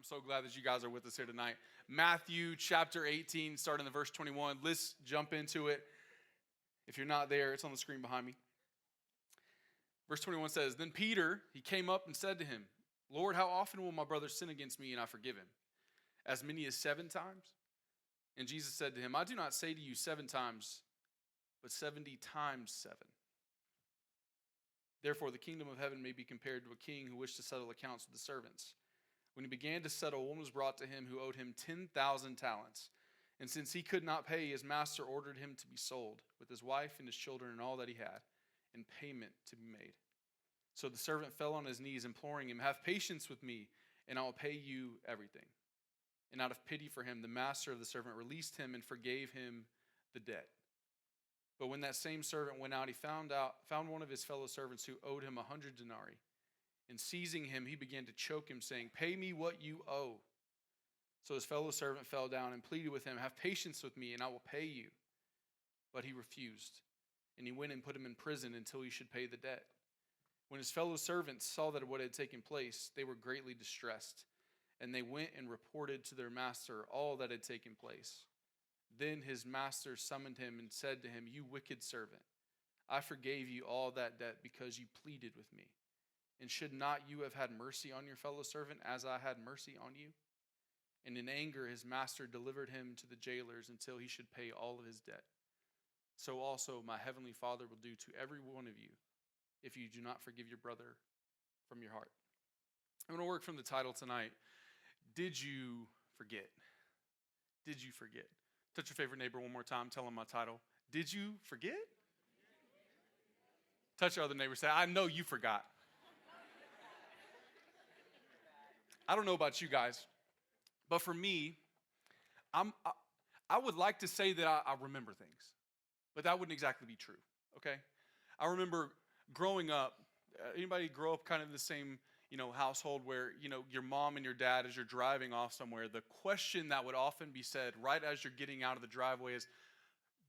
I'm so glad that you guys are with us here tonight. Matthew chapter 18, starting in verse 21. Let's jump into it. If you're not there, it's on the screen behind me. Verse 21 says, Then Peter, he came up and said to him, Lord, how often will my brother sin against me and I forgive him? As many as 7 times? And Jesus said to him, I do not say to you 7 times, but 70 times 7. Therefore, the kingdom of heaven may be compared to a king who wished to settle accounts with the servants. When he began to settle, one was brought to him who owed him 10,000 talents. And since he could not pay, his master ordered him to be sold, with his wife and his children and all that he had, and payment to be made. So the servant fell on his knees, imploring him, Have patience with me, and I will pay you everything. And out of pity for him, the master of the servant released him and forgave him the debt. But when that same servant went out, he found one of his fellow servants who owed him 100 denarii. And seizing him, he began to choke him, saying, Pay me what you owe. So his fellow servant fell down and pleaded with him, Have patience with me, and I will pay you. But he refused. And he went and put him in prison until he should pay the debt. When his fellow servants saw that what had taken place, they were greatly distressed. And they went and reported to their master all that had taken place. Then his master summoned him and said to him, You wicked servant, I forgave you all that debt because you pleaded with me. And should not you have had mercy on your fellow servant as I had mercy on you? And in anger his master delivered him to the jailers until he should pay all of his debt. So also my heavenly Father will do to every one of you if you do not forgive your brother from your heart. I'm going to work from the title tonight. Did you forget? Did you forget? Touch your favorite neighbor one more time. Tell them my title. Did you forget? Touch your other neighbor. Say, I know you forgot. I don't know about you guys, but for me, I would like to say that I remember things, but that wouldn't exactly be true, okay? I remember growing up, anybody grow up kind of in the same, household where, your mom and your dad, as you're driving off somewhere, the question that would often be said right as you're getting out of the driveway is,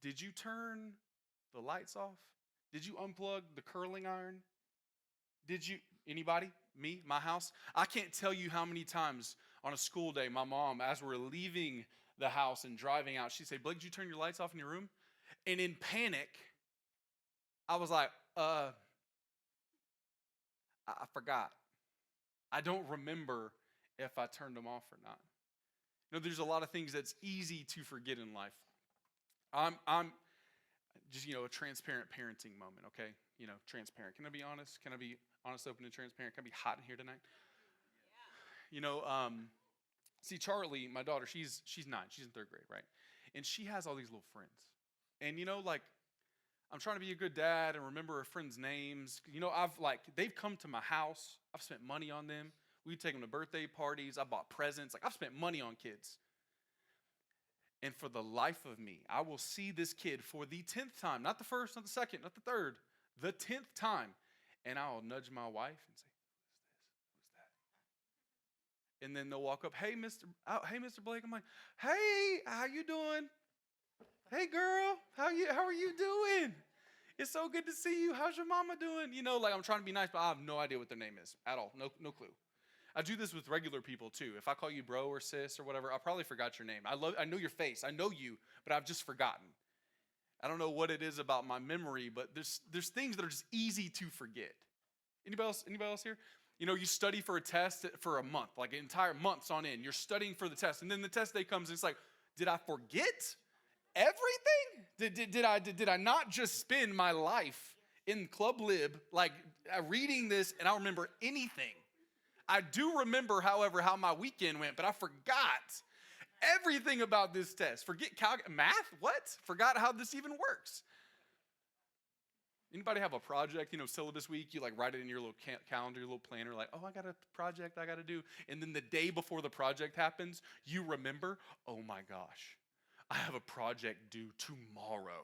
did you turn the lights off? Did you unplug the curling iron? Did you, anybody? Me, my house? I can't tell you how many times on a school day, my mom, as we're leaving the house and driving out, she'd say, Blake, did you turn your lights off in your room? And in panic, I was like, I forgot. I don't remember if I turned them off or not. There's a lot of things that's easy to forget in life. I'm just, a transparent parenting moment, okay? Transparent. Can I be honest? Can I be honest, open, and transparent? Can I be hot in here tonight? Yeah. See, Charlie, my daughter, she's 9. She's in 3rd grade, right? And she has all these little friends. And, I'm trying to be a good dad and remember her friends' names. They've come to my house. I've spent money on them. We take them to birthday parties. I bought presents. I've spent money on kids. And for the life of me, I will see this kid for the 10th time, not the 1st, not the 2nd, not the 3rd, the 10th time. And I'll nudge my wife and say, who's that? And then they'll walk up, hey, Mr. Blake. I'm like, hey, how you doing? Hey, girl, how are you doing? It's so good to see you. How's your mama doing? I'm trying to be nice, but I have no idea what their name is at all. No clue. I do this with regular people too. If I call you bro or sis or whatever, I probably forgot your name. I know your face. I know you, but I've just forgotten. I don't know what it is about my memory, but there's things that are just easy to forget. Anybody else here? You study for a test for a month, like entire months on end. You're studying for the test, and then the test day comes, and it's like, did I forget everything? Did I not just spend my life in Club Lib, reading this, and I don't remember anything? I do remember, however, how my weekend went, but I forgot everything about this test. Forget math? What? Forgot how this even works. Anybody have a project, syllabus week? You write it in your little calendar, your little planner, I got a project I got to do. And then the day before the project happens, you remember, oh my gosh, I have a project due tomorrow.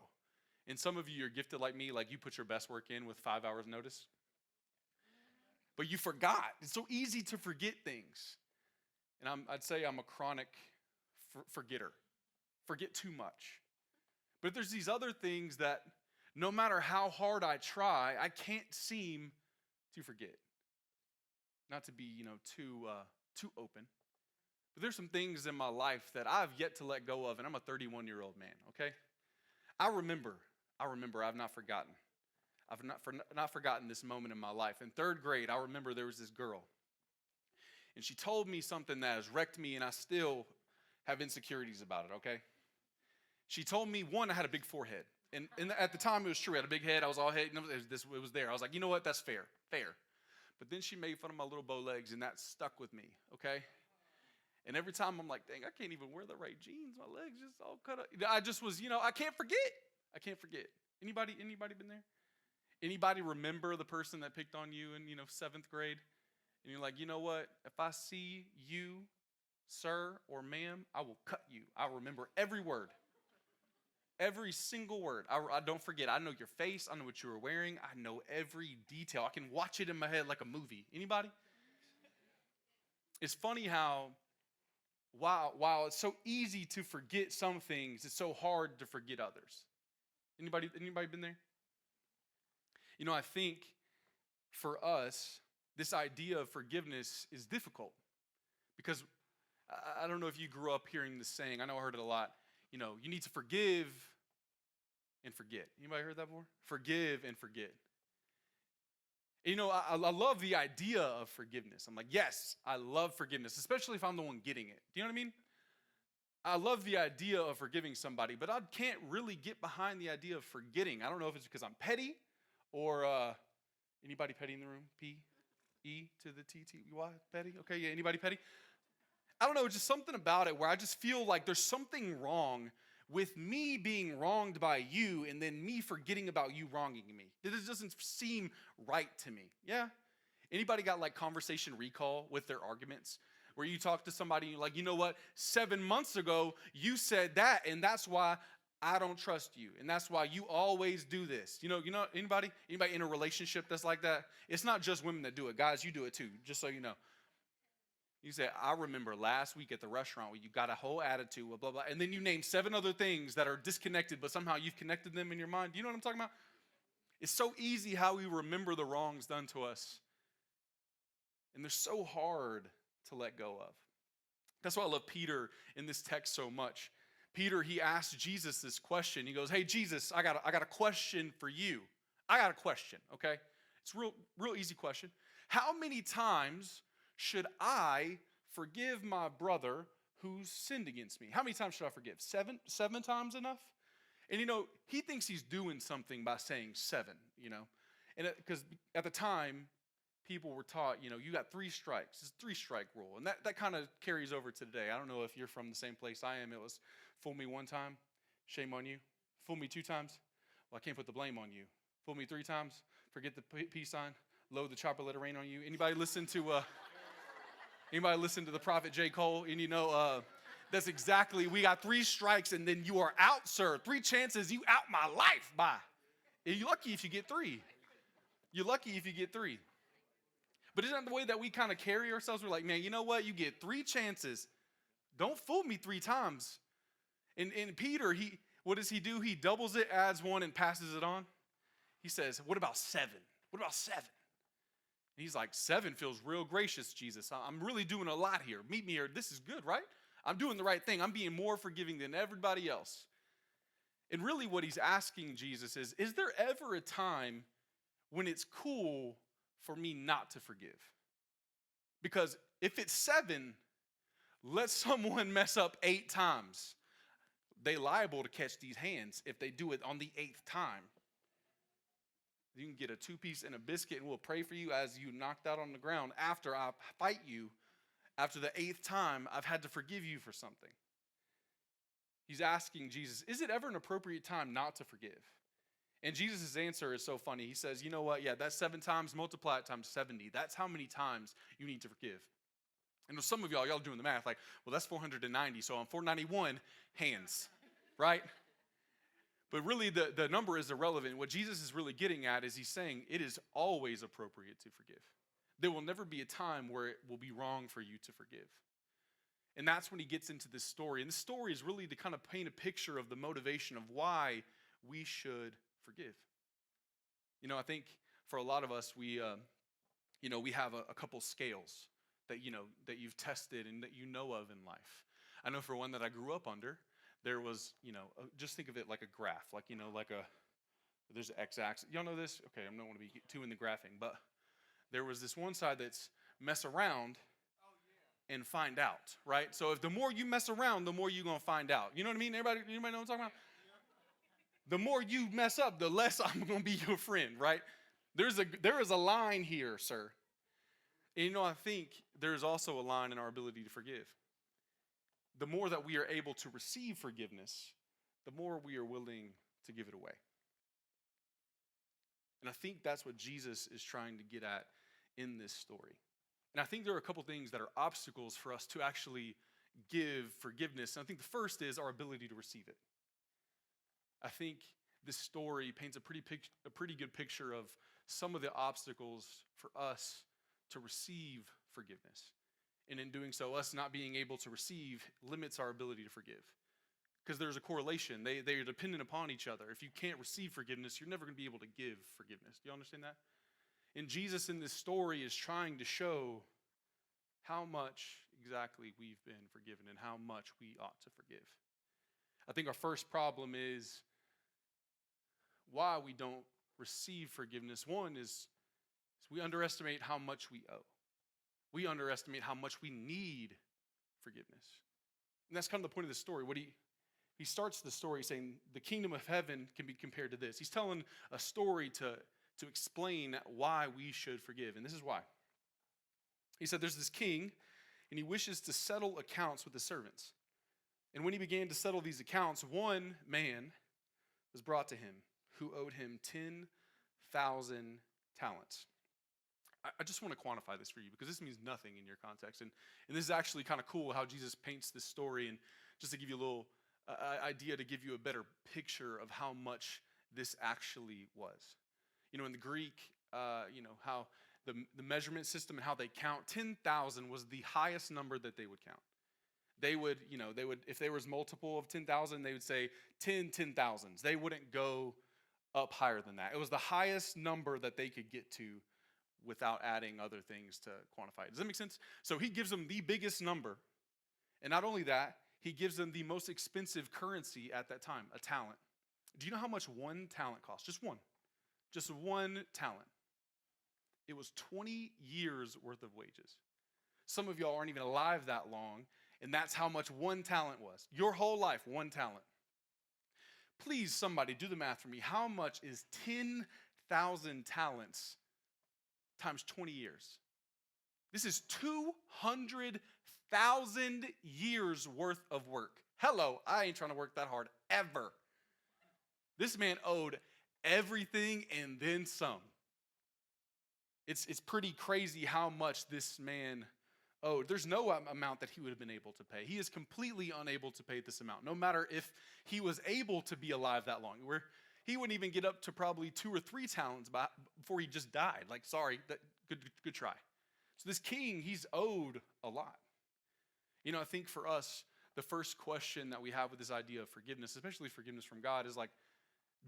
And some of you are gifted like me, you put your best work in with 5 hours notice. But you forgot. It's so easy to forget things. And I'd say I'm a chronic forgetter. Forget too much. But there's these other things that no matter how hard I try, I can't seem to forget. Not to be, too open. But there's some things in my life that I've yet to let go of, and I'm a 31-year-old man, okay? I remember, I've not forgotten. I've not forgotten this moment in my life. In third grade, I remember there was this girl, and she told me something that has wrecked me, and I still have insecurities about it, okay? She told me, one, I had a big forehead. And at the time, it was true. I had a big head. I was all head. It was there. I was like, you know what? That's fair. But then she made fun of my little bow legs, and that stuck with me, okay? And every time I'm like, dang, I can't even wear the right jeans. My legs just all cut up. I just was, I can't forget. Anybody been there? Anybody remember the person that picked on you in, 7th grade? And you're like, you know what? If I see you, sir or ma'am, I will cut you. I remember every word. Every single word. I don't forget. I know your face. I know what you were wearing. I know every detail. I can watch it in my head like a movie. Anybody? It's funny how while it's so easy to forget some things, it's so hard to forget others. Anybody been there? I think for us, this idea of forgiveness is difficult because I don't know if you grew up hearing this saying. I know I heard it a lot. You need to forgive and forget. Anybody heard that before? Forgive and forget. I love the idea of forgiveness. I'm like, yes, I love forgiveness, especially if I'm the one getting it. Do you know what I mean? I love the idea of forgiving somebody, but I can't really get behind the idea of forgetting. I don't know if it's because I'm petty or anybody petty in the room? P-E to the T-T-Y, petty? Okay, yeah, anybody petty? I don't know, just something about it where I just feel like there's something wrong with me being wronged by you and then me forgetting about you wronging me. This doesn't seem right to me. Yeah? Anybody got like conversation recall with their arguments? Where you talk to somebody and you're like, you know what? 7 months ago, you said that, and that's why I don't trust you. And that's why you always do this. Anybody in a relationship that's like that? It's not just women that do it. Guys, you do it too, just so you know. You say, I remember last week at the restaurant where you got a whole attitude, blah, blah, and then you name 7 other things that are disconnected, but somehow you've connected them in your mind. Do you know what I'm talking about? It's so easy how we remember the wrongs done to us. And they're so hard to let go of. That's why I love Peter in this text so much. Peter, he asked Jesus this question. He goes, hey, Jesus, I got a question for you. I got a question, okay? It's a real easy question. How many times should I forgive my brother who's sinned against me? How many times should I forgive? 7? 7 times enough? And he thinks he's doing something by saying 7, And because at the time, people were taught, you got 3 strikes. It's a 3-strike rule. And that kind of carries over to today. I don't know if you're from the same place I am. It was fool me 1 time, shame on you. Fool me 2 times, well, I can't put the blame on you. Fool me 3 times, forget the peace sign, load the chopper, let it rain on you. Anybody listen to the prophet J. Cole? And that's exactly, we got 3 strikes and then you are out, sir. 3 chances, you out my life, bye. And you're lucky if you get 3. You're lucky if you get 3. But isn't that the way that we kind of carry ourselves? We're like, man, you know what? You get 3 chances. Don't fool me 3 times. And Peter, what does he do? He doubles it, adds 1, and passes it on. He says, what about 7? What about 7? And he's like, 7 feels real gracious, Jesus. I'm really doing a lot here. Meet me here. This is good, right? I'm doing the right thing. I'm being more forgiving than everybody else. And really what he's asking Jesus is there ever a time when it's cool for me not to forgive? Because if it's 7, let someone mess up 8 times. They liable to catch these hands if they do it on the 8th time. You can get a 2-piece and a biscuit, and we'll pray for you as you knocked out on the ground after I fight you. After the 8th time, I've had to forgive you for something. He's asking Jesus, is it ever an appropriate time not to forgive? And Jesus' answer is so funny. He says, you know what? Yeah, that's 7 times, multiply it times 70. That's how many times you need to forgive. And some of y'all are doing the math like, well, that's 490. So on 491, hands, right? But really, the number is irrelevant. What Jesus is really getting at is he's saying it is always appropriate to forgive. There will never be a time where it will be wrong for you to forgive. And that's when he gets into this story. And this story is really to kind of paint a picture of the motivation of why we should forgive. I think for a lot of us, we have a couple scales that you've tested and that you know of in life. I know for one that I grew up under, there was, just think of it like a graph, there's an x-axis. Y'all know this? Okay, I don't want to be too in the graphing, but there was this one side that's mess around and find out, right? So if the more you mess around, the more you're going to find out. You know what I mean? Anybody know what I'm talking about? The more you mess up, the less I'm going to be your friend, right? There is a line here, sir. And I think there's also a line in our ability to forgive. The more that we are able to receive forgiveness, the more we are willing to give it away. And I think that's what Jesus is trying to get at in this story. And I think there are a couple things that are obstacles for us to actually give forgiveness. And I think the first is our ability to receive it. I think this story paints a pretty good picture of some of the obstacles for us to receive forgiveness. And in doing so, us not being able to receive limits our ability to forgive. Because there's a correlation. They are dependent upon each other. If you can't receive forgiveness, you're never going to be able to give forgiveness. Do you understand that? And Jesus in this story is trying to show how much exactly we've been forgiven and how much we ought to forgive. I think our first problem is why we don't receive forgiveness. One is we underestimate how much we owe. We underestimate how much we need forgiveness. And that's kind of the point of the story. He starts the story saying the kingdom of heaven can be compared to this. He's telling a story to explain why we should forgive. And this is why. He said there's this king, and he wishes to settle accounts with the servants. And when he began to settle these accounts, one man was brought to him who owed him 10,000 talents. I just want to quantify this for you because this means nothing in your context. And this is actually kind of cool how Jesus paints this story, and just to give you a little idea to give you a better picture of how much this actually was. In the Greek, how the measurement system and how they count, 10,000 was the highest number that they would count. They would, if there was multiple of 10,000, they would say 10,000s. They wouldn't go up higher than that. It was the highest number that they could get to without adding other things to quantify it. Does that make sense? So he gives them the biggest number. And not only that, he gives them the most expensive currency at that time, a talent. Do you know how much one talent costs? Just one. Just one talent. It was 20 years worth of wages. Some of y'all aren't even alive that long, and that's how much one talent was. Your whole life, one talent. Please, somebody, do the math for me. How much is 10,000 talents times 20 years? This is 200,000 years worth of work. Hello, I ain't trying to work that hard ever. This man owed everything and then some. It's pretty crazy how much this man owed. There's no amount that he would have been able to pay. He is completely unable to pay this amount, no matter if he was able to be alive that long. Where he wouldn't even get up to probably 2 or 3 talents before he just died. Like, sorry, good try. So this king, he's owed a lot. I think for us, the first question that we have with this idea of forgiveness, especially forgiveness from God, is like,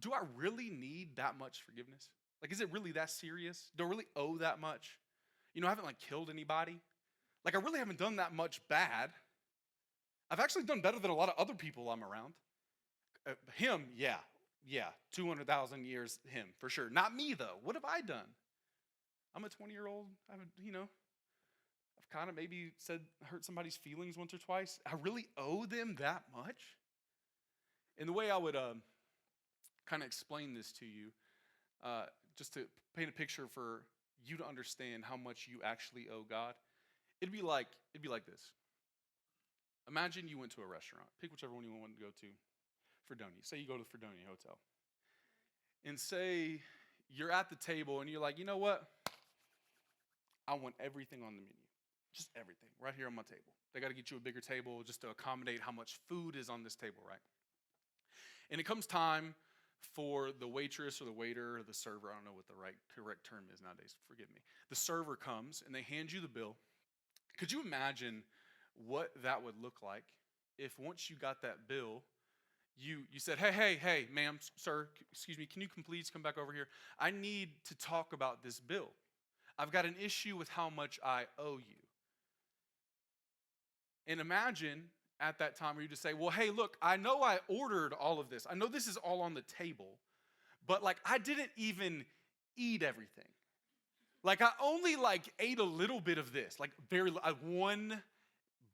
do I really need that much forgiveness? Like, is it really that serious? Do I really owe that much? I haven't killed anybody. I really haven't done that much bad. I've actually done better than a lot of other people I'm around. Him, yeah, 200,000 years, him, for sure. Not me, though. What have I done? I'm a 20-year-old. I've kind of maybe hurt somebody's feelings once or twice. I really owe them that much? And the way I would kind of explain this to you, just to paint a picture for you to understand how much you actually owe God, it'd be like this. Imagine you went to a restaurant. Pick whichever one you want to go to. Fredonia. Say you go to the Fredonia Hotel. And say you're at the table and you're like, you know what? I want everything on the menu. Just everything right here on my table. They got to get you a bigger table just to accommodate how much food is on this table, right? And it comes time for the waitress or the waiter or the server, I don't know what the correct term is nowadays, forgive me. The server comes and they hand you the bill. Could you imagine what that would look like if once you got that bill, you said, hey, ma'am, sir, excuse me, can you please come back over here? I need to talk about this bill. I've got an issue with how much I owe you. And imagine at that time where you just say, well, hey, look, I know I ordered all of this. I know this is all on the table, but like I didn't even eat everything. Like I only like ate a little bit of this, like one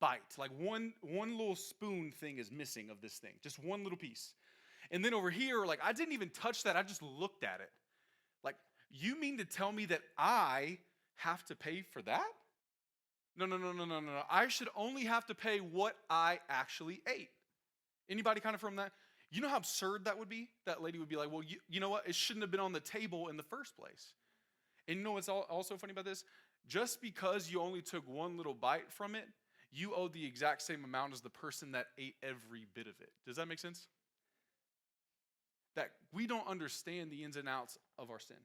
bite, like one little spoon thing is missing of this thing, just one little piece. And then over here, like I didn't even touch that. I just looked at it. Like, you mean to tell me that I have to pay for that? No, no, no, no, no, no. I should only have to pay what I actually ate. Anybody kind of from that? You know how absurd that would be? That lady would be like, well, you know what? It shouldn't have been on the table in the first place. And you know what's also funny about this? Just because you only took one little bite from it, you owe the exact same amount as the person that ate every bit of it. Does that make sense? That we don't understand the ins and outs of our sin.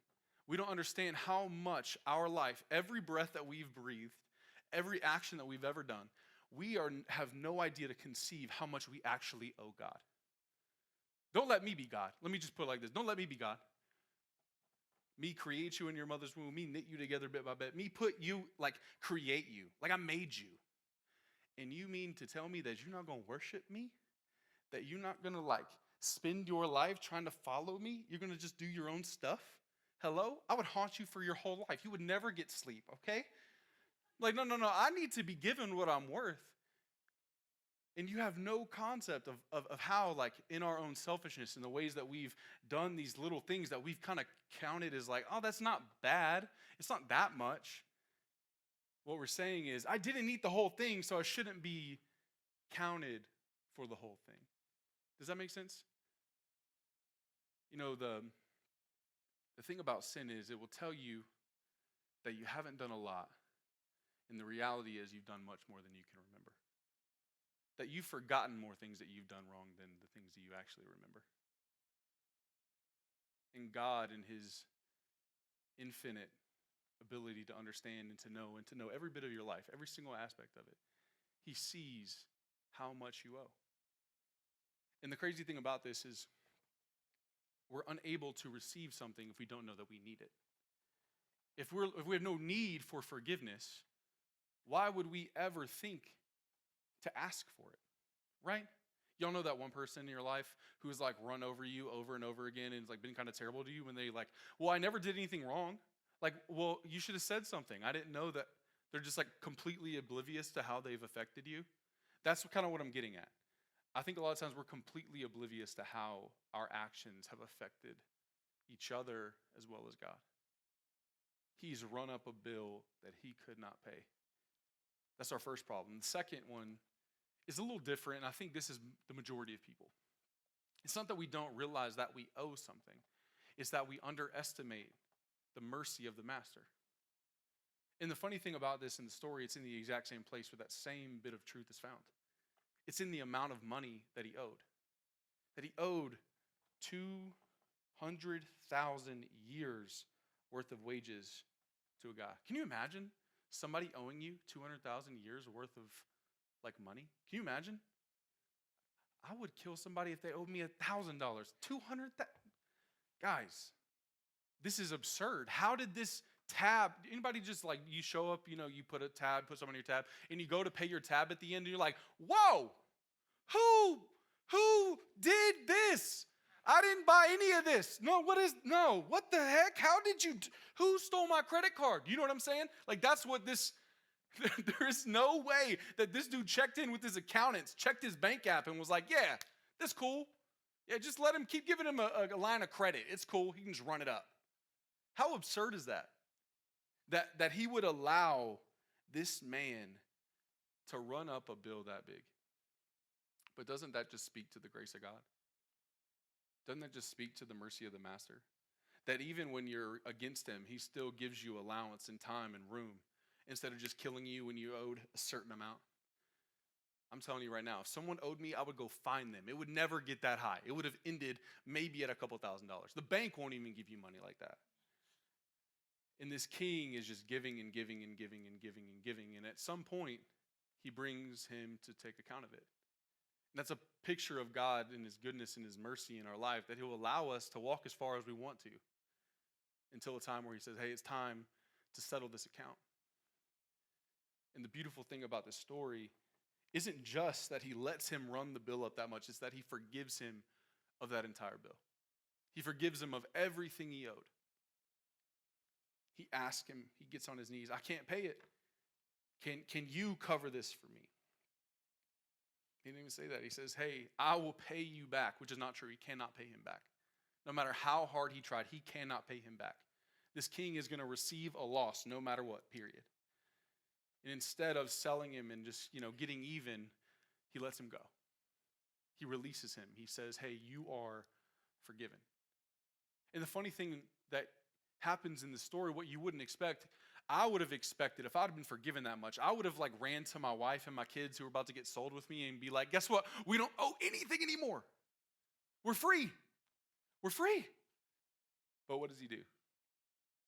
We don't understand how much our life, every breath that we've breathed, every action that we've ever done, have no idea to conceive how much we actually owe God. Don't let me be God. Let me just put it like this. Don't let me be God. Me create you in your mother's womb. Me knit you together bit by bit. Me put you, like create you. Like I made you. And you mean to tell me that you're not going to worship me? That you're not going to like spend your life trying to follow me? You're going to just do your own stuff? Hello? I would haunt you for your whole life. You would never get sleep, okay? Like, no. I need to be given what I'm worth. And you have no concept of how, like, in our own selfishness, in the ways that we've done these little things that we've kind of counted as like, oh, that's not bad. It's not that much. What we're saying is, I didn't eat the whole thing, so I shouldn't be counted for the whole thing. Does that make sense? You know, the thing about sin is it will tell you that you haven't done a lot. And the reality is you've done much more than you can remember. That you've forgotten more things that you've done wrong than the things that you actually remember. And God, in his infinite ability to understand and to know every bit of your life, every single aspect of it, he sees how much you owe. And the crazy thing about this is we're unable to receive something if we don't know that we need it. If we have no need for forgiveness, why would we ever think to ask for it, right? Y'all know that one person in your life who has like run over you over and over again and it's like been kind of terrible to you when they like, well, I never did anything wrong. Like, well, you should have said something. I didn't know that. They're just like completely oblivious to how they've affected you. That's kind of what I'm getting at. I think a lot of times we're completely oblivious to how our actions have affected each other as well as God. He's run up a bill that he could not pay. That's our first problem. The second one is a little different, and I think this is the majority of people. It's not that we don't realize that we owe something. It's that we underestimate the mercy of the master. And the funny thing about this in the story, it's in the exact same place where that same bit of truth is found. It's in the amount of money that he owed. That he owed 200,000 years worth of wages to a guy. Can you imagine somebody owing you 200,000 years worth of like money? Can you imagine? I would kill somebody if they owed me $1,000. 200,000. Guys, this is absurd. How did this tab, anybody just like, you show up, you put a tab, put something on your tab, and you go to pay your tab at the end, and you're like, whoa, who did this? I didn't buy any of this. What the heck? Who stole my credit card? You know what I'm saying? Like, that's what this, there is no way that this dude checked in with his accountants, checked his bank app, and was like, yeah, that's cool. Yeah, just keep giving him a line of credit. It's cool. He can just run it up. How absurd is that? That he would allow this man to run up a bill that big. But doesn't that just speak to the grace of God? Doesn't that just speak to the mercy of the master? That even when you're against him, he still gives you allowance and time and room instead of just killing you when you owed a certain amount. I'm telling you right now, if someone owed me, I would go find them. It would never get that high. It would have ended maybe at a couple $1,000s. The bank won't even give you money like that. And this king is just giving and giving and giving and giving and giving. And at some point, he brings him to take account of it. And that's a picture of God and his goodness and his mercy in our life, that he'll allow us to walk as far as we want to until a time where he says, hey, it's time to settle this account. And the beautiful thing about this story isn't just that he lets him run the bill up that much, it's that he forgives him of that entire bill. He forgives him of everything he owed. He asks him, he gets on his knees, I can't pay it. Can you cover this for me? He didn't even say that. He says, hey, I will pay you back, which is not true. He cannot pay him back. No matter how hard he tried, he cannot pay him back. This king is going to receive a loss no matter what, period. And instead of selling him and just, getting even, he lets him go. He releases him. He says, hey, you are forgiven. And the funny thing that happens in the story, what you wouldn't expect, I would have expected, if I'd have been forgiven that much, I would have ran to my wife and my kids who were about to get sold with me and be like, guess what? We don't owe anything anymore. We're free. We're free. But what does he do?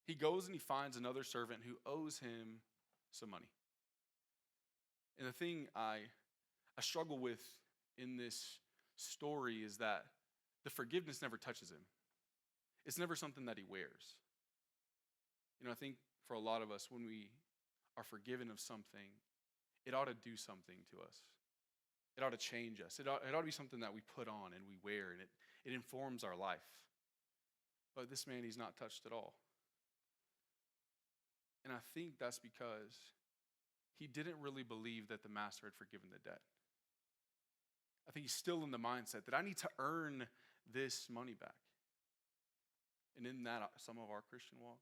He goes and he finds another servant who owes him some money. And the thing I struggle with in this story is that the forgiveness never touches him. It's never something that he wears. I think for a lot of us, when we are forgiven of something, it ought to do something to us. It ought to change us. It ought to be something that we put on and we wear, and it informs our life. But this man, he's not touched at all. And I think that's because he didn't really believe that the master had forgiven the debt. I think he's still in the mindset that I need to earn this money back. And in that, some of our Christian walk,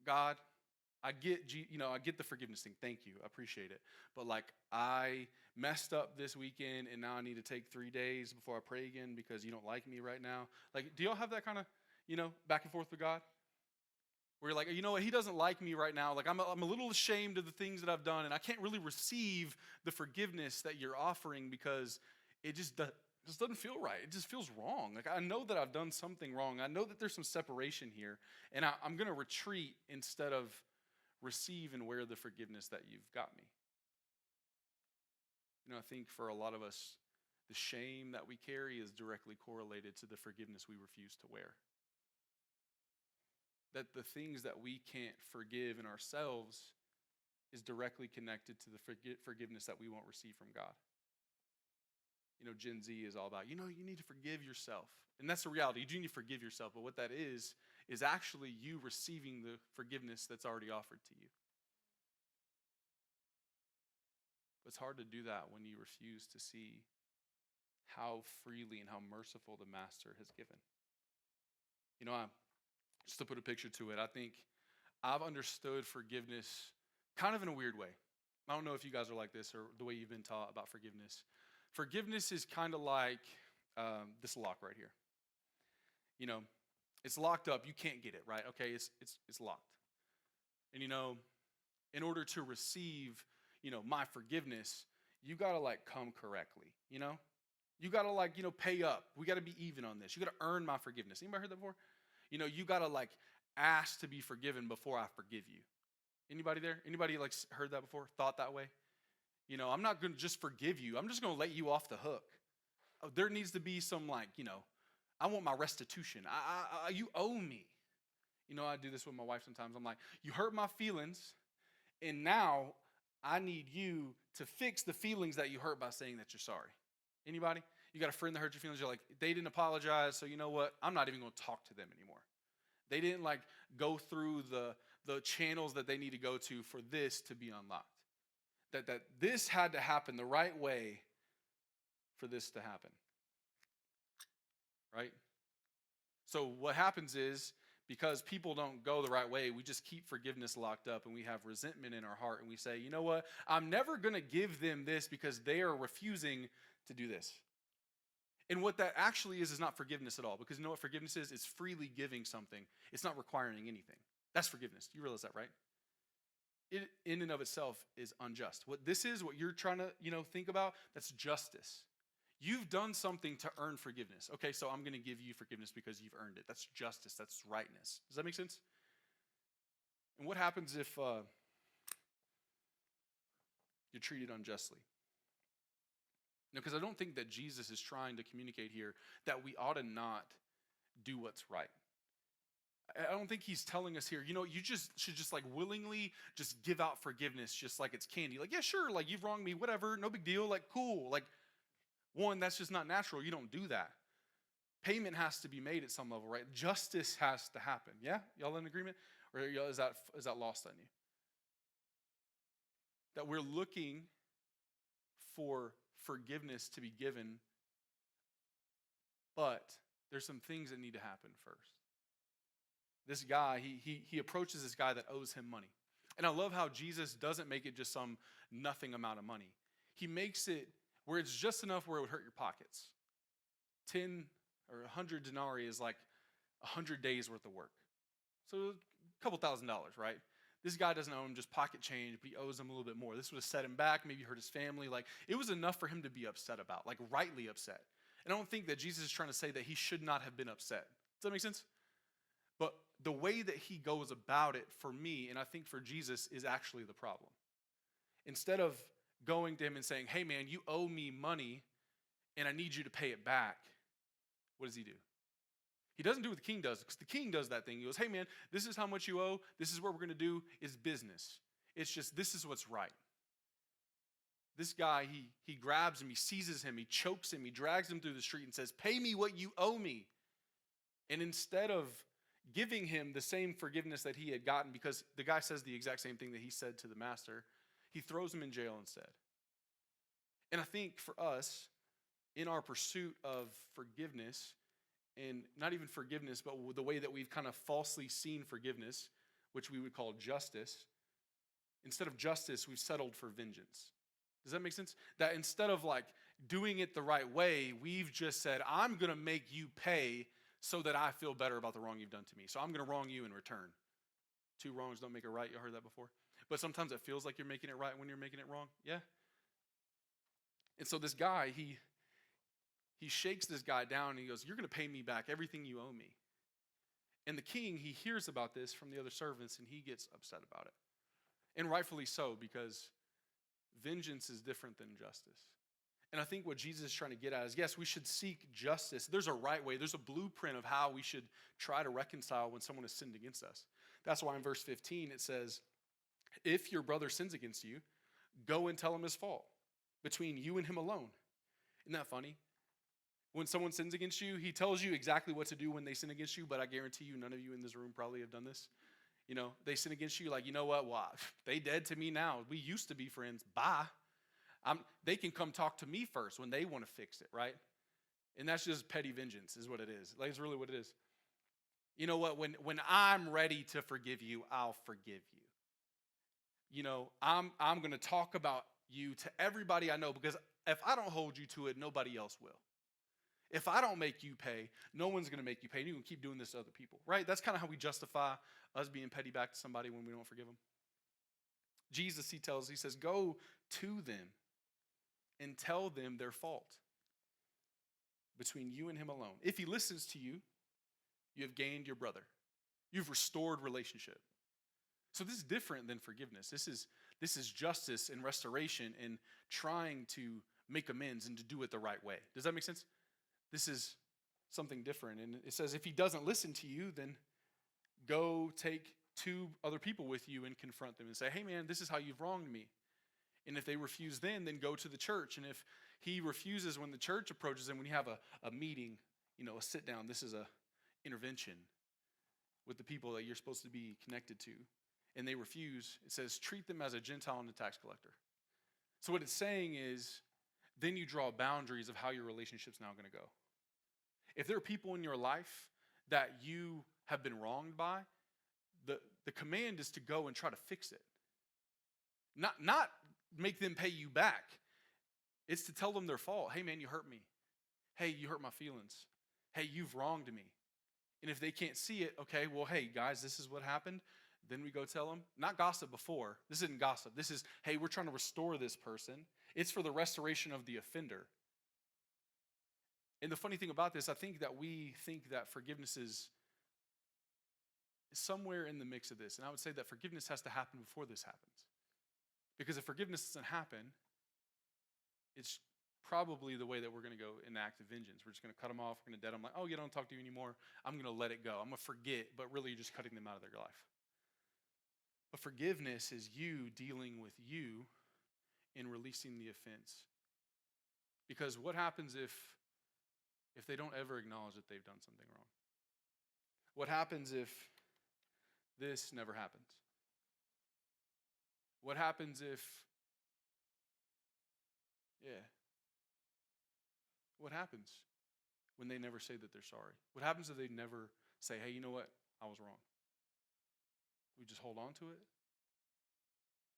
God, I get the forgiveness thing. Thank you. I appreciate it. But I messed up this weekend and now I need to take 3 days before I pray again because you don't like me right now. Do y'all have that kind of, back and forth with God? Where you're like, you know what, he doesn't like me right now. I'm a little ashamed of the things that I've done and I can't really receive the forgiveness that you're offering because it just doesn't feel right. It just feels wrong. I know that I've done something wrong. I know that there's some separation here and I'm going to retreat instead of receive and wear the forgiveness that you've got me. I think for a lot of us, the shame that we carry is directly correlated to the forgiveness we refuse to wear. That the things that we can't forgive in ourselves is directly connected to the forgiveness that we won't receive from God. Gen Z is all about, you need to forgive yourself. And that's the reality. You do need to forgive yourself. But what that is actually you receiving the forgiveness that's already offered to you. But it's hard to do that when you refuse to see how freely and how merciful the master has given. Just to put a picture to it, I think I've understood forgiveness kind of in a weird way. I don't know if you guys are like this or the way you've been taught about forgiveness. Forgiveness is kind of like this lock right here. It's locked up. You can't get it, right? Okay, it's locked. And in order to receive, my forgiveness, you got to come correctly, You got to pay up. We got to be even on this. You got to earn my forgiveness. Anybody heard that before? You got to ask to be forgiven before I forgive you. Anybody there? Anybody heard that before? Thought that way? I'm not going to just forgive you. I'm just going to let you off the hook. There needs to be some I want my restitution. You owe me. I do this with my wife sometimes. I'm like, you hurt my feelings, and now I need you to fix the feelings that you hurt by saying that you're sorry. Anybody? You got a friend that hurt your feelings. You're like, they didn't apologize, so you know what? I'm not even going to talk to them anymore. They didn't go through the channels that they need to go to for this to be unlocked. That this had to happen the right way for this to happen. Right? So what happens is, because people don't go the right way, we just keep forgiveness locked up and we have resentment in our heart and we say, you know what? I'm never going to give them this because they are refusing to do this. And what that actually is not forgiveness at all, because you know what forgiveness is? It's freely giving something. It's not requiring anything. That's forgiveness. You realize that, right? It in and of itself is unjust. What this is, what you're trying to, think about, that's justice. You've done something to earn forgiveness. Okay, so I'm going to give you forgiveness because you've earned it. That's justice. That's rightness. Does that make sense? And what happens if you're treated unjustly? Because I don't think that Jesus is trying to communicate here that we ought to not do what's right. I don't think he's telling us here, you just should just like willingly just give out forgiveness just like it's candy. Like, yeah, sure, like you've wronged me, whatever, no big deal, like cool. Like, one, that's just not natural. You don't do that. Payment has to be made at some level, right? Justice has to happen. Yeah? Y'all in agreement? Or is that lost on you? That we're looking for forgiveness to be given, but there's some things that need to happen first. This guy, he approaches this guy that owes him money. And I love how Jesus doesn't make it just some nothing amount of money. He makes it where it's just enough where it would hurt your pockets. 10 or 100 denarii is like 100 days worth of work. So a couple $1,000, right? This guy doesn't owe him just pocket change, but he owes him a little bit more. This would have set him back, maybe hurt his family. Like, it was enough for him to be upset about, like rightly upset. And I don't think that Jesus is trying to say that he should not have been upset. Does that make sense? But the way that he goes about it for me, and I think for Jesus, is actually the problem. Instead of going to him and saying, hey man, you owe me money and I need you to pay it back, what does he do? He doesn't do what the king does, because the king does that thing. He goes, hey man, this is how much you owe. This is what we're going to do. It's business. It's just, this is what's right. This guy, he grabs him, he seizes him, he chokes him, he drags him through the street and says, pay me what you owe me. And instead of giving him the same forgiveness that he had gotten, because the guy says the exact same thing that he said to the master, he throws him in jail instead. And I think for us, in our pursuit of forgiveness, and not even forgiveness, but the way that we've kind of falsely seen forgiveness, which we would call justice, instead of justice, we've settled for vengeance. Does that make sense? That instead of like doing it the right way, we've just said, I'm going to make you pay so that I feel better about the wrong you've done to me. So I'm going to wrong you in return. Two wrongs don't make it right. You heard that before? But sometimes it feels like you're making it right when you're making it wrong. Yeah? And so this guy, he shakes this guy down and he goes, you're going to pay me back everything you owe me. And the king, he hears about this from the other servants and he gets upset about it. And rightfully so, because vengeance is different than justice. And I think what Jesus is trying to get at is, yes, we should seek justice. There's a right way. There's a blueprint of how we should try to reconcile when someone has sinned against us. That's why in verse 15 it says, if your brother sins against you, go and tell him his fault between you and him alone. Isn't that funny? When someone sins against you, he tells you exactly what to do when they sin against you, but I guarantee you none of you in this room probably have done this. They sin against you, like, you know what? Well, they dead to me now. We used to be friends. Bye. They can come talk to me first when they want to fix it, right? And that's just petty vengeance is what it is. Like, it's really what it is. You know what? When I'm ready to forgive you, I'll forgive you. I'm going to talk about you to everybody I know, because if I don't hold you to it, nobody else will. If I don't make you pay, no one's going to make you pay. And you can keep doing this to other people, right? That's kind of how we justify us being petty back to somebody when we don't forgive them. Jesus, he says, go to them and tell them their fault between you and him alone. If he listens to you, you have gained your brother. You've restored relationship. So this is different than forgiveness. This is justice and restoration and trying to make amends and to do it the right way. Does that make sense? This is something different. And it says, if he doesn't listen to you, then go take 2 other people with you and confront them and say, hey man, this is how you've wronged me. And if they refuse then go to the church. And if he refuses when the church approaches him, when you have a meeting, a sit down, this is a intervention with the people that you're supposed to be connected to, and they refuse, it says, treat them as a Gentile and a tax collector. So what it's saying is, then you draw boundaries of how your relationship's now going to go. If there are people in your life that you have been wronged by, the command is to go and try to fix it. Not make them pay you back. It's to tell them their fault. Hey man, you hurt me. Hey, you hurt my feelings. Hey, you've wronged me. And if they can't see it, okay, well, hey guys, this is what happened. Then we go tell them. Not gossip before. This isn't gossip. This is, hey, we're trying to restore this person. It's for the restoration of the offender. And the funny thing about this, I think that we think that forgiveness is somewhere in the mix of this. And I would say that forgiveness has to happen before this happens. Because if forgiveness doesn't happen, it's probably the way that we're going to go enact vengeance. We're just going to cut them off. We're going to dead them like, oh, you don't talk to you anymore. I'm going to let it go. I'm going to forget, but really you're just cutting them out of their life. But forgiveness is you dealing with you in releasing the offense. Because what happens if they don't ever acknowledge that they've done something wrong? What happens if this never happens? What happens if, what happens when they never say that they're sorry? What happens if they never say, hey, you know what? I was wrong. We just hold on to it?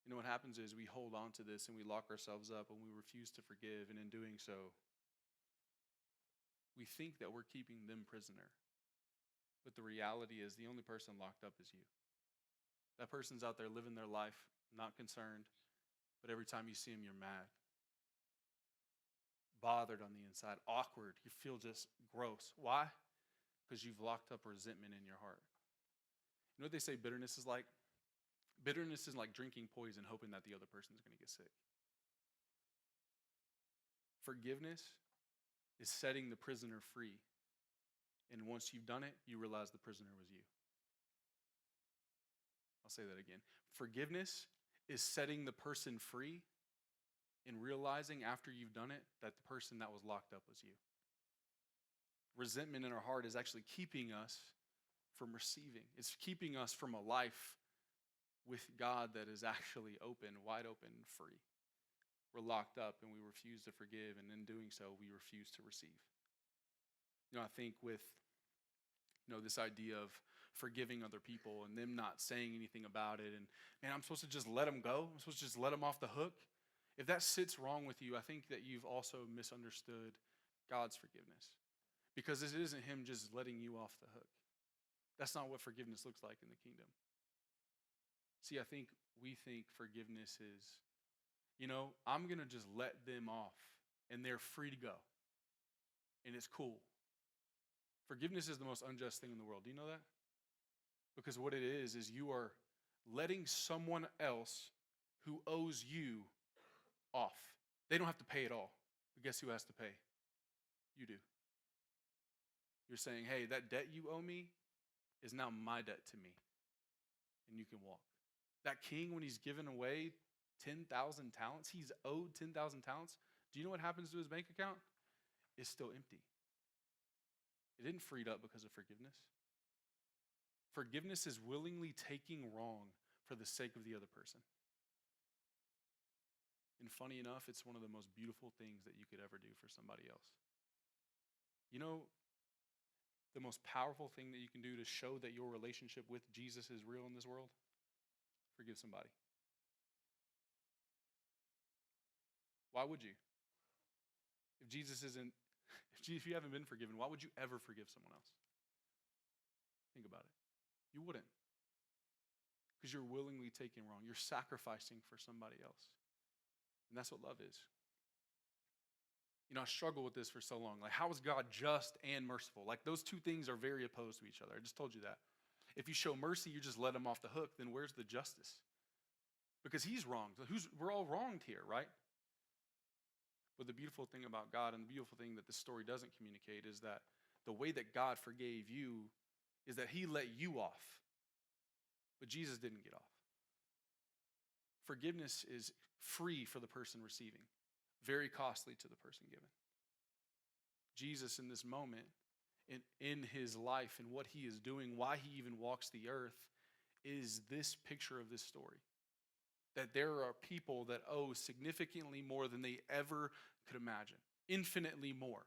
You know what happens is we hold on to this and we lock ourselves up and we refuse to forgive, and in doing so, we think that we're keeping them prisoner. But the reality is the only person locked up is you. That person's out there living their life, not concerned, but every time you see them, you're mad. Bothered on the inside, awkward. You feel just gross. Why? Because you've locked up resentment in your heart. You know what they say bitterness is like? Bitterness is like drinking poison, hoping that the other person's going to get sick. Forgiveness is setting the prisoner free. And once you've done it, you realize the prisoner was you. I'll say that again. Forgiveness is setting the person free and realizing after you've done it that the person that was locked up was you. Resentment in our heart is actually keeping us from receiving. It's keeping us from a life with God that is actually open, wide open, free. We're locked up and we refuse to forgive, and in doing so, we refuse to receive. You know, I think with, this idea of forgiving other people and them not saying anything about it, and man, I'm supposed to just let them go? I'm supposed to just let them off the hook? If that sits wrong with you, I think that you've also misunderstood God's forgiveness. Because it isn't him just letting you off the hook. That's not what forgiveness looks like in the kingdom. See, I think we think forgiveness is, I'm going to just let them off and they're free to go. And it's cool. Forgiveness is the most unjust thing in the world. Do you know that? Because what it is you are letting someone else who owes you off. They don't have to pay it all. But guess who has to pay? You do. You're saying, hey, that debt you owe me is now my debt to me. And you can walk. That king, when he's given away 10,000 talents, he's owed 10,000 talents. Do you know what happens to his bank account? It's still empty. It didn't free up because of forgiveness. Forgiveness is willingly taking wrong for the sake of the other person. And funny enough, it's one of the most beautiful things that you could ever do for somebody else. You know, the most powerful thing that you can do to show that your relationship with Jesus is real in this world? Forgive somebody. Why would you? If you haven't been forgiven, why would you ever forgive someone else? Think about it. You wouldn't. Because you're willingly taking wrong. You're sacrificing for somebody else. And that's what love is. I struggle with this for so long. Like, how is God just and merciful? Like, those two things are very opposed to each other. I just told you that. If you show mercy, you just let him off the hook, then where's the justice? Because he's wronged. We're all wronged here, right? But the beautiful thing about God, and the beautiful thing that this story doesn't communicate, is that the way that God forgave you is that he let you off. But Jesus didn't get off. Forgiveness is free for the person receiving, very costly to the person given. Jesus, in this moment, in his life and what he is doing, why he even walks the earth, is this picture of this story. That there are people that owe significantly more than they ever could imagine. Infinitely more.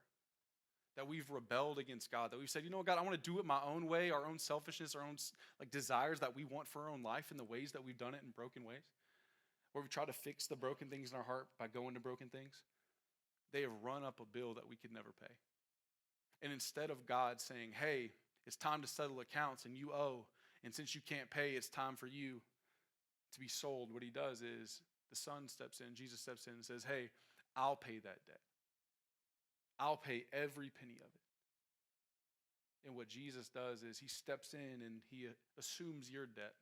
That we've rebelled against God. That we've said, you know what, God, I want to do it my own way, our own selfishness, our own desires that we want for our own life in the ways that we've done it in broken ways. Where we try to fix the broken things in our heart by going to broken things. They have run up a bill that we could never pay. And instead of God saying, hey, it's time to settle accounts and you owe, and since you can't pay, it's time for you to be sold, what he does is the Son steps in, Jesus steps in and says, hey, I'll pay that debt. I'll pay every penny of it. And what Jesus does is he steps in and he assumes your debt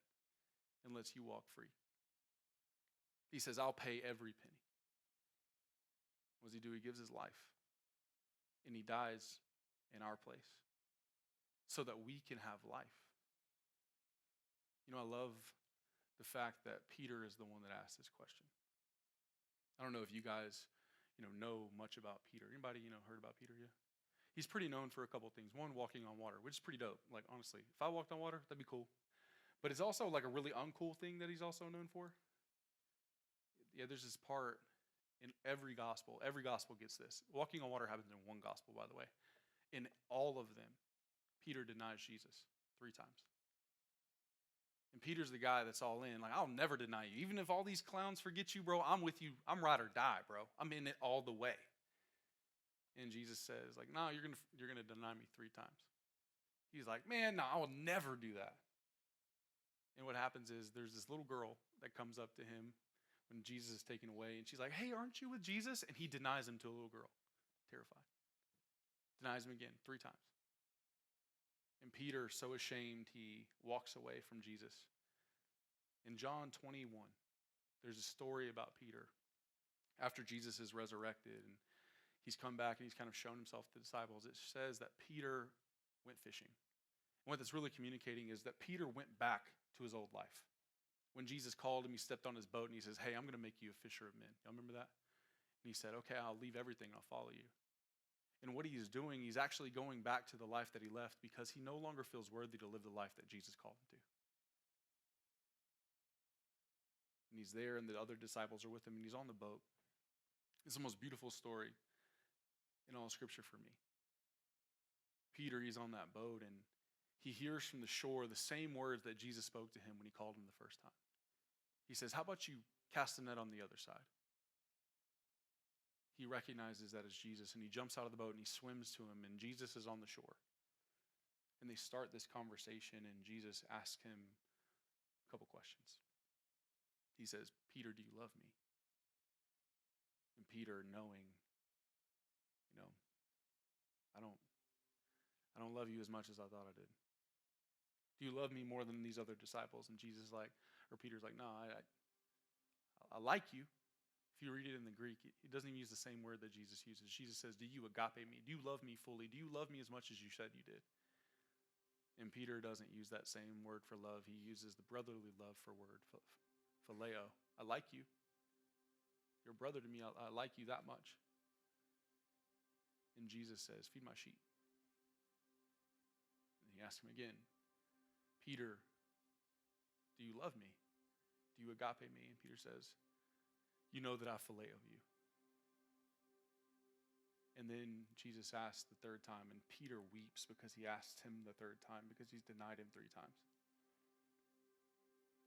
and lets you walk free. He says, I'll pay every penny. What does he he do? He gives his life. And he dies in our place so that we can have life. I love the fact that Peter is the one that asked this question. I don't know if you guys, know much about Peter. Anybody, heard about Peter yet? He's pretty known for a couple things. One, walking on water, which is pretty dope. Like, honestly, if I walked on water, that'd be cool. But it's also like a really uncool thing that he's also known for. Yeah, there's this part in every gospel. Every gospel gets this. Walking on water happens in one gospel, by the way. In all of them, Peter denies Jesus 3 times. And Peter's the guy that's all in. Like, I'll never deny you. Even if all these clowns forget you, bro, I'm with you. I'm ride or die, bro. I'm in it all the way. And Jesus says, like, no, you're gonna deny me 3 times. He's like, man, no, I will never do that. And what happens is there's this little girl that comes up to him when Jesus is taken away. And she's like, hey, aren't you with Jesus? And he denies him to a little girl, terrified. Denies him again 3 times. And Peter, so ashamed, he walks away from Jesus. In John 21, there's a story about Peter after Jesus is resurrected and he's come back and he's kind of shown himself to the disciples. It says that Peter went fishing. And what that's really communicating is that Peter went back to his old life. When Jesus called him, he stepped on his boat and he says, hey, I'm going to make you a fisher of men. Y'all remember that? And he said, okay, I'll leave everything. I'll follow you. And what he is doing, he's actually going back to the life that he left because he no longer feels worthy to live the life that Jesus called him to. And he's there and the other disciples are with him and he's on the boat. It's the most beautiful story in all Scripture for me. Peter, he's on that boat and he hears from the shore the same words that Jesus spoke to him when he called him the first time. He says, how about you cast the net on the other side? He recognizes that as Jesus, and he jumps out of the boat and he swims to him, and Jesus is on the shore. And they start this conversation, and Jesus asks him a couple questions. He says, Peter, do you love me? And Peter, knowing, I don't love you as much as I thought I did. Do you love me more than these other disciples? And Peter's like, no, I like you. If you read it in the Greek, it doesn't even use the same word that Jesus uses. Jesus says, do you agape me? Do you love me fully? Do you love me as much as you said you did? And Peter doesn't use that same word for love. He uses the brotherly love for word, phileo. I like you. You're a brother to me. I like you that much. And Jesus says, feed my sheep. And he asks him again, Peter, do you love me? Do you agape me? And Peter says, you know that I phileo you. And then Jesus asks the 3rd time, and Peter weeps because he asked him the 3rd time because he's denied him 3 times.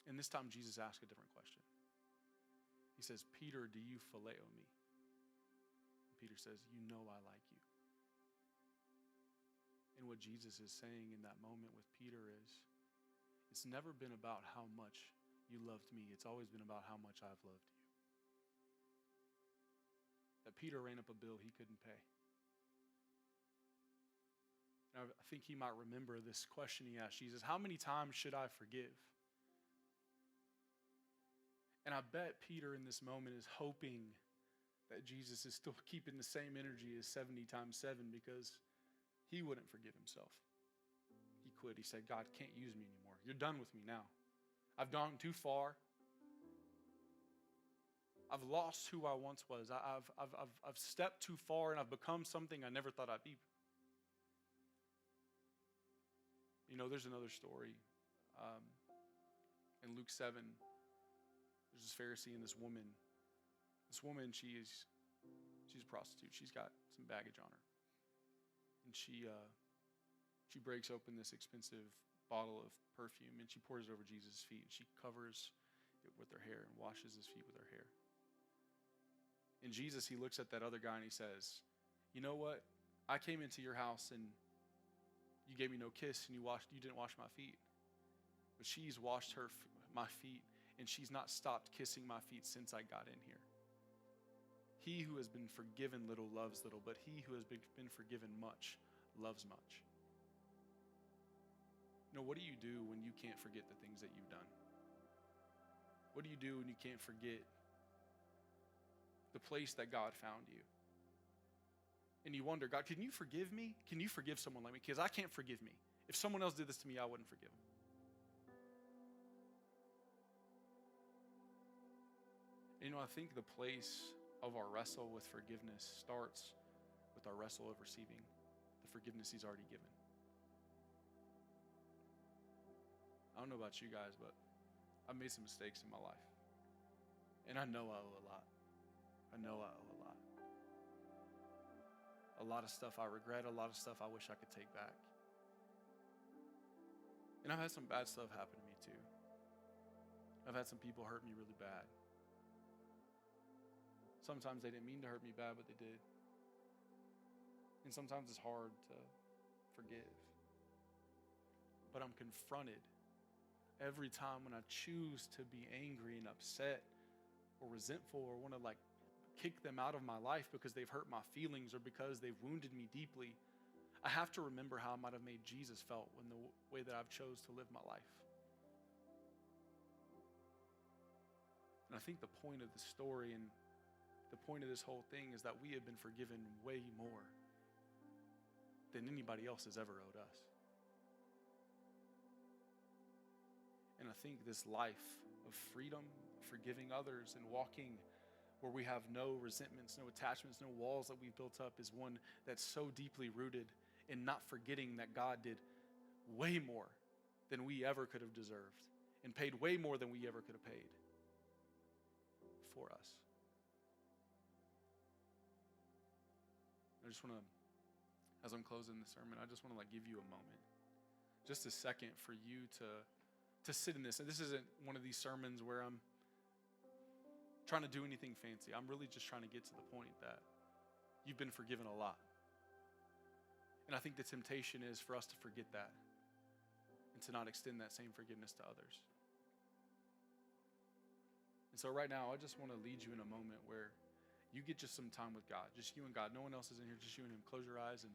And this time Jesus asks a different question. He says, Peter, do you phileo me? And Peter says, you know I like you. And what Jesus is saying in that moment with Peter is, it's never been about how much you loved me. It's always been about how much I've loved you. That Peter ran up a bill he couldn't pay. And I think he might remember this question he asked Jesus, how many times should I forgive? And I bet Peter in this moment is hoping that Jesus is still keeping the same energy as 70 times 7 because he wouldn't forgive himself. He quit. He said, God can't use me anymore. You're done with me now. I've gone too far. I've lost who I once was. I've stepped too far and I've become something I never thought I'd be. There's another story. In Luke 7, there's this Pharisee and this woman. This woman, she's a prostitute. She's got some baggage on her. And she breaks open this expensive bottle of perfume and she pours it over Jesus' feet. She covers it with her hair and washes his feet with her hair. And Jesus, he looks at that other guy and he says, you know what? I came into your house and you gave me no kiss and you didn't wash my feet. But she's washed my feet and she's not stopped kissing my feet since I got in here. He who has been forgiven little loves little, but he who has been forgiven much loves much. What do you do when you can't forget the things that you've done? What do you do when you can't forget the place that God found you? and you wonder, God, can you forgive me? Can you forgive someone like me? Because I can't forgive me. If someone else did this to me, I wouldn't forgive them. I think the place of our wrestle with forgiveness starts with our wrestle of receiving the forgiveness he's already given. I don't know about you guys, but I've made some mistakes in my life. And I know I owe a lot. I know I owe a lot. A lot of stuff I regret, a lot of stuff I wish I could take back. And I've had some bad stuff happen to me too. I've had some people hurt me really bad. Sometimes they didn't mean to hurt me bad, but they did. And sometimes it's hard to forgive. But I'm confronted every time when I choose to be angry and upset or resentful or want to kick them out of my life because they've hurt my feelings or because they've wounded me deeply. I have to remember how I might have made Jesus felt when the way that I've chose to live my life. And I think the point of the story and the point of this whole thing is that we have been forgiven way more than anybody else has ever owed us. And I think this life of freedom, forgiving others, and walking where we have no resentments, no attachments, no walls that we've built up is one that's so deeply rooted in not forgetting that God did way more than we ever could have deserved and paid way more than we ever could have paid for us. I just want to, as I'm closing the sermon, I just want to give you a moment, just a second for you to sit in this. And this isn't one of these sermons where I'm trying to do anything fancy. I'm really just trying to get to the point that you've been forgiven a lot. And I think the temptation is for us to forget that and to not extend that same forgiveness to others. And so right now, I just want to lead you in a moment where you get just some time with God, just you and God. No one else is in here, just you and him. Close your eyes and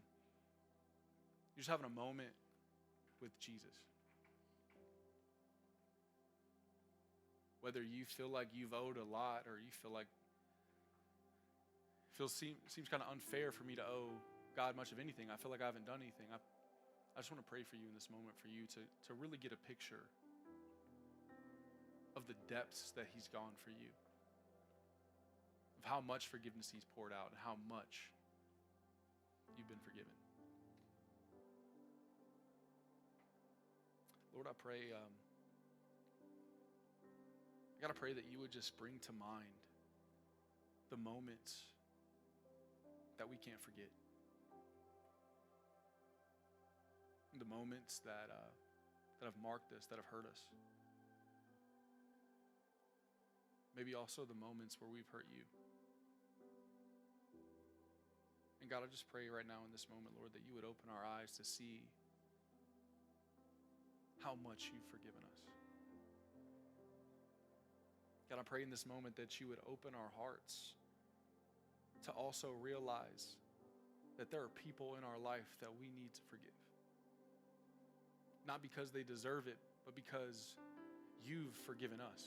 you're just having a moment with Jesus. Whether you feel like you've owed a lot or you feel like seems kind of unfair for me to owe God much of anything. I feel like I haven't done anything. I just want to pray for you in this moment for you to really get a picture of the depths that he's gone for you, of how much forgiveness he's poured out and how much you've been forgiven. Lord, I pray, I gotta pray that you would just bring to mind the moments that we can't forget. The moments that have marked us, that have hurt us. Maybe also the moments where we've hurt you. And God, I just pray right now in this moment, Lord, that you would open our eyes to see how much you've forgiven us. God, I pray in this moment that you would open our hearts to also realize that there are people in our life that we need to forgive. Not because they deserve it, but because you've forgiven us.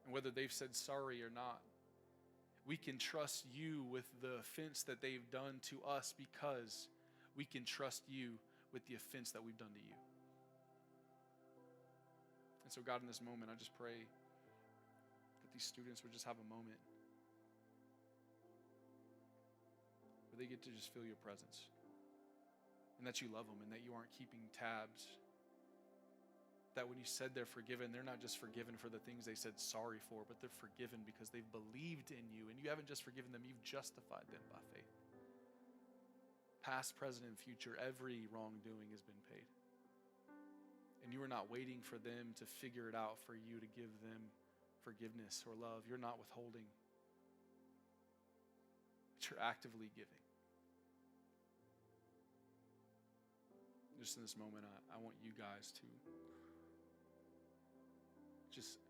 And whether they've said sorry or not, we can trust you with the offense that they've done to us because we can trust you with the offense that we've done to you. And so God, in this moment, I just pray that these students would just have a moment where they get to just feel your presence and that you love them and that you aren't keeping tabs. That when you said they're forgiven, they're not just forgiven for the things they said sorry for, but they're forgiven because they've believed in you. And you haven't just forgiven them, you've justified them by faith. Past, present, and future, every wrongdoing has been paid. And you are not waiting for them to figure it out for you to give them forgiveness or love. You're not withholding, but you're actively giving. Just in this moment, I want you guys to just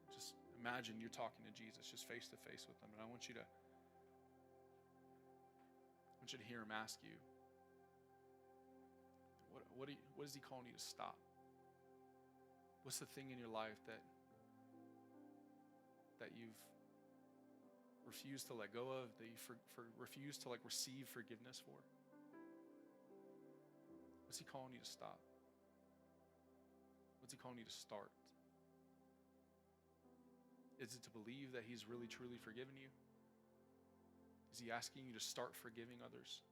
imagine you're talking to Jesus, just face to face with him. And I want you to hear him ask you, what is he calling you to stop? What's the thing in your life that you've refuse to let go of, that you refuse to receive forgiveness for? What's he calling you to stop? What's he calling you to start? Is it to believe that he's really truly forgiven you? Is he asking you to start forgiving others?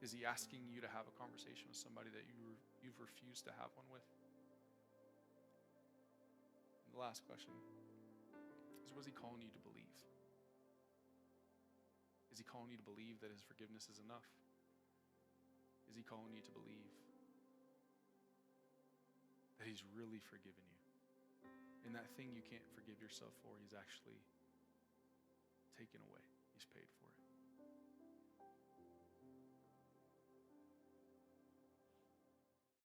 Is he asking you to have a conversation with somebody that you've refused to have one with? And the last question is, what is he calling you to believe? Is he calling you to believe that his forgiveness is enough? Is he calling you to believe that he's really forgiven you? And that thing you can't forgive yourself for, he's actually taken away. He's paid for it.